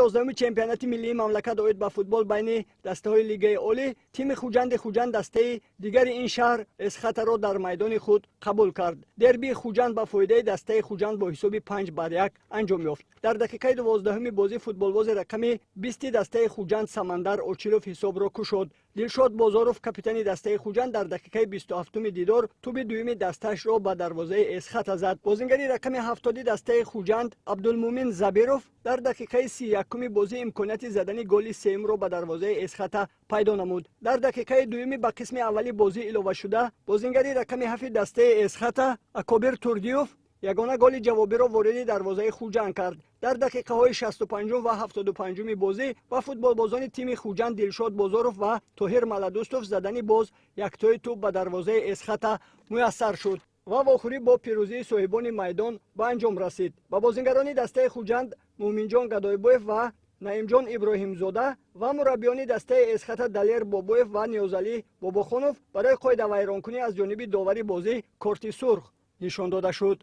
11 чемпионати миллии мамлакат оид ба футбол байни дастаҳои лигаи олӣ тими хуҷанди хуҷанд дастаи дигари ин шаҳр эсхатаро дар майдони худ қабул кард. Дербии хуҷанд ба фоидаи дастаи хуҷанд бо ҳисоби 5-1 анҷом ёфт. Дар дақиқаи 12 бозӣ футболбози рақами 20 дастаи хуҷанд Самандар Очилов ҳисобро кушод. Дилшод Бозоров капитани дастаи хуҷанд дар дақиқаи 27 дидор туби дуюми дастаашро ба дарвозаи эсхата зад. Бозингари рақами 70 дастаи хуҷанд Абдулмумин Забиров дар дақиқаи 31 бозӣ имконияти задани голи сеюмро ба дарвозаи эсхата пайдо намуд. Дар дақиқаи дуюми ба қисми аввали бозӣ иловашуда бозингари рақами 7 дастаи эсхата Акобир Турдиёв ягона голи ҷавобиро вориди дарвозаи хуҷанд кард. Дар дақиқаҳои 65 ва 75 бозӣ ба футболбозони тими хуҷанд Дилшод Бозоров ва Тоҳир Маладустов задани боз яктои туп ба дарвозаи эсхата муяссар шуд ва вохӯрӣ бо пирӯзии соҳибони майдон ба анҷом расид. Ба бозингарони дастаи хуҷанд Муъминҷон Гадойбоев ва Наимҷон Иброҳимзода ва мураббиёни дастаи эсхата Далер Бобоев ва Ниёзалӣ Бобохонов барои қоидавайронкунӣ аз ҷониби довари бозӣ корти сурх нишон дода шуд.